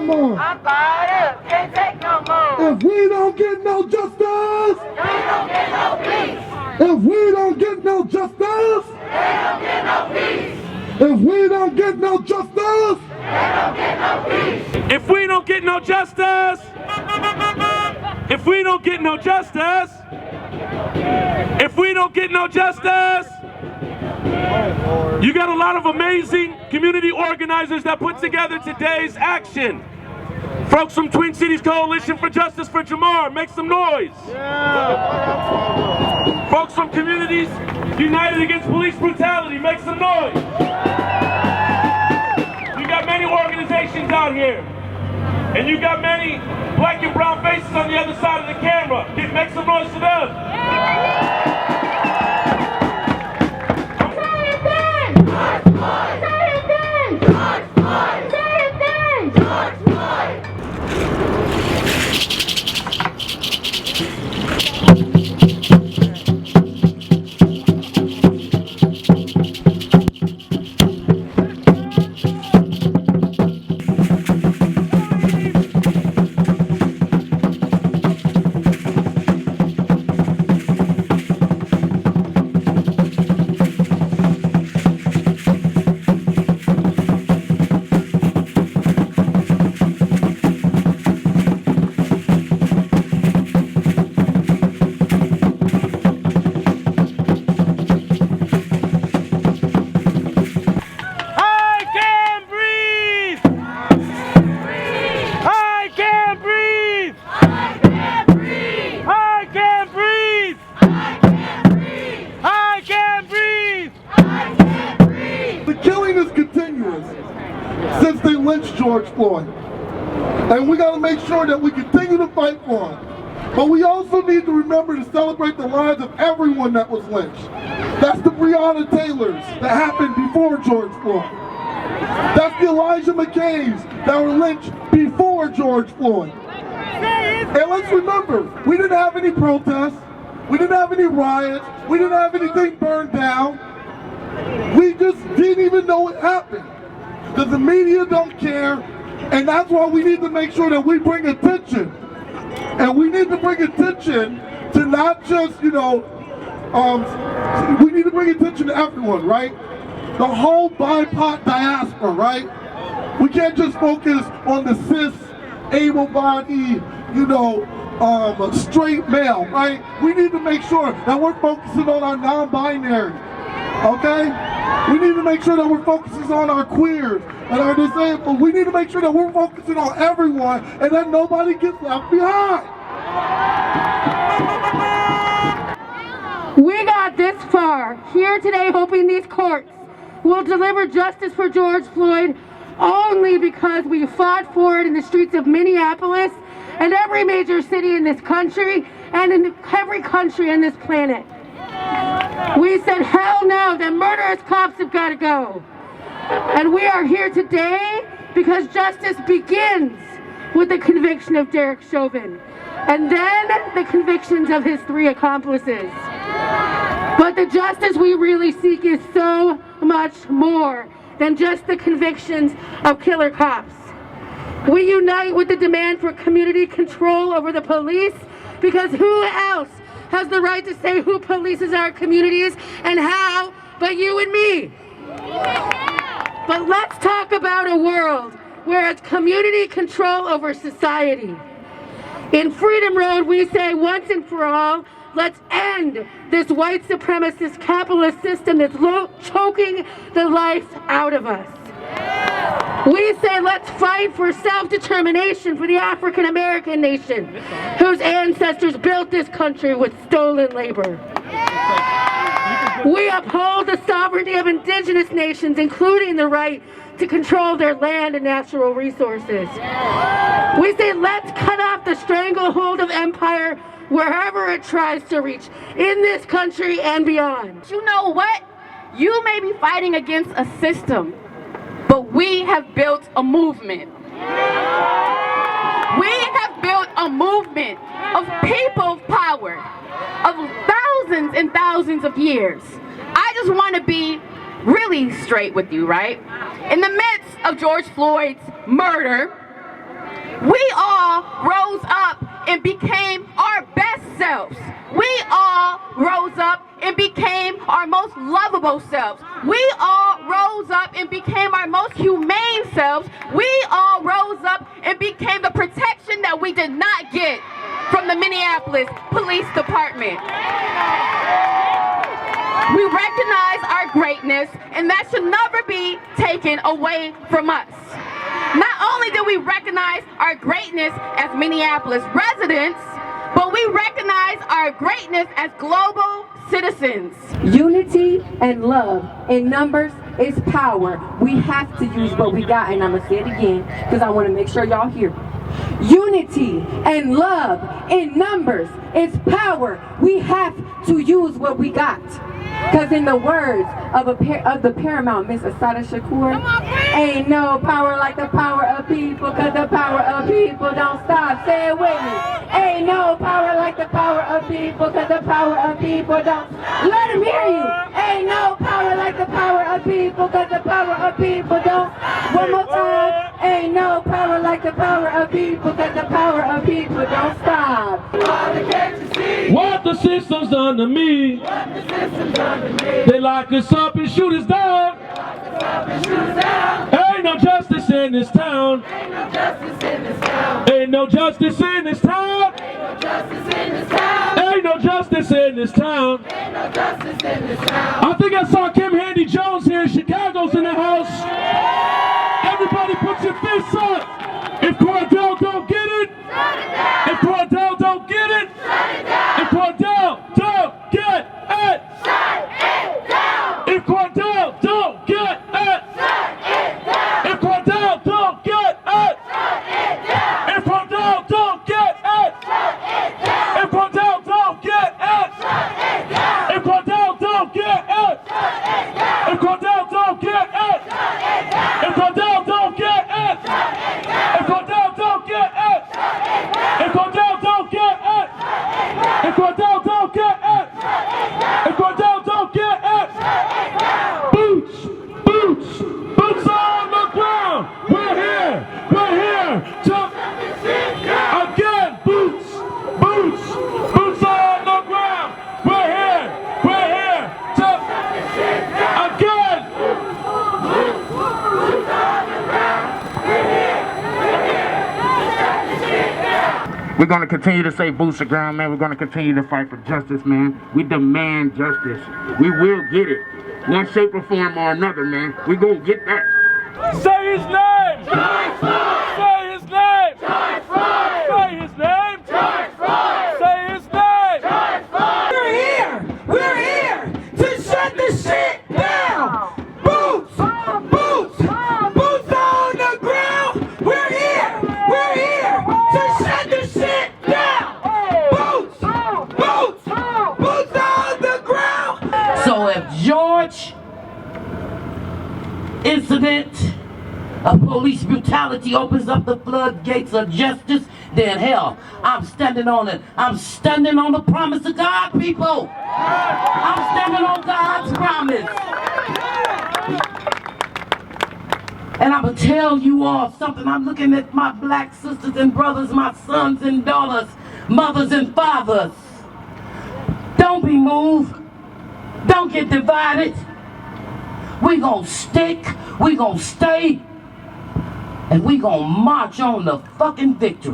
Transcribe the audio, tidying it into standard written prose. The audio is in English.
more. I'm fired up, can't take no more. If we don't get no justice, We don't get no peace. if we don't get no justice, They don't get no peace. if we don't get no justice, They don't get no peace. If we don't get no justice, if we don't get no justice, if we don't get no justice, you got a lot of amazing community organizers that put together today's action. Folks from Twin Cities Coalition for Justice for Jamar, make some noise. Folks from Communities United Against Police Brutality, make some noise. You got many organizations out here, and you got many black and brown faces on the other side of the camera. Make some noise for them. Since they lynched George Floyd. And we got to make sure that we continue to fight for him. But we also need to remember to celebrate the lives of everyone that was lynched. That's the Breonna Taylors that happened before George Floyd. That's the Elijah McCains that were lynched before George Floyd. And let's remember, we didn't have any protests. We didn't have any riots. We didn't have anything burned down. We just didn't even know it happened. Because the media don't care, and that's why we need to make sure that we bring attention. And we need to bring attention to not just, we need to bring attention to everyone, right? The whole BIPOC diaspora, right? We can't just focus on the cis, able-bodied, straight male, right? We need to make sure that we're focusing on our non-binary, okay? We need to make sure that we're focusing on our queers and our disabled. We need to make sure that we're focusing on everyone and that nobody gets left behind. We got this far, here today hoping these courts will deliver justice for George Floyd only because we fought for it in the streets of Minneapolis and every major city in this country and in every country on this planet. We said, hell no, the murderous cops have got to go. And we are here today because justice begins with the conviction of Derrick Chauvin and then the convictions of his 3 accomplices. But the justice we really seek is so much more than just the convictions of killer cops. We unite with the demand for community control over the police because who else has the right to say who polices our communities and how but you and me? But let's talk about a world where it's community control over society. In Freedom Road, we say once and for all, let's end this white supremacist capitalist system that's choking the life out of us. We say let's fight for self-determination for the African American nation whose ancestors built this country with stolen labor. We uphold the sovereignty of indigenous nations, including the right to control their land and natural resources. We say let's cut off the stranglehold of empire wherever it tries to reach in this country and beyond. You know what? You may be fighting against a system, but we have built a movement. We have built a movement of people power, of thousands and thousands of years. I just want to be really straight with you, right? In the midst of George Floyd's murder, We all rose up and became our best selves. We all rose up and became our most lovable selves. We all rose up and became our most humane selves. We all rose up and became the protection that we did not get from the Minneapolis Police Department. We recognize our greatness, and that should never be taken away from us. Not only do we recognize our greatness as Minneapolis residents, but we recognize our greatness as global citizens. Unity and love in numbers is power. We have to use what we got, and I'm gonna say it again because I want to make sure y'all hear me. Unity and love in numbers is power. We have to use what we got. Because in the words of the paramount, Miss Asada Shakur, ain't no power like the power of people, because the power of people don't stop. Say it with me. Ain't no power like the power of people, because the power of people don't. Let them hear you. Ain't no power like the power of people, because the power of people don't. One more time. Ain't no power like the power of people, because the power of people don't stop. What the system's done to me. They lock us up and shoot us down. Ain't no justice in this town. Ain't no justice in this town. Ain't no justice in this town. I think I saw Kim Handy Jones here in Chicago's in the house. Everybody put your fists up. If Cordell don't get it, if Cordell don't get it, if Cordell don't get it, if Cordell don't get it, if Cordell don't get it, if Cordell don't get it, if Cordell don't get it, if Cordell don't get it, if Cordell don't get it, if Cordell don't get it, if Cordell don't get it, if Cordell don't get it, if Cordell don't get it, if Cordell don't get it, boots, boots, boots on the ground. We're here to again, boots, boots, boots on the ground. We're here to again. We're going to continue to say boots the ground, man. We're going to continue to fight for justice, man. We demand justice. We will get it. One shape or form or another, man. We're going to get that. Say his name! George Floyd! Say his name! George Floyd! Say his name! George Floyd! Say his name! George Floyd! We're here to shut this shit down. Boots, boots, boots on the ground. We're here to shut this shit down. Boots, boots, boots on the ground. So if George incident of police brutality opens up the floodgates of justice, then hell, I'm standing on it. I'm standing on the promise of God, people. I'm standing on God's promise. And I'm going to tell you all something. I'm looking at my black sisters and brothers, my sons and daughters, mothers and fathers. Don't be moved. Don't get divided. We gonna stick, we gonna stay, and we gonna march on the fucking victory.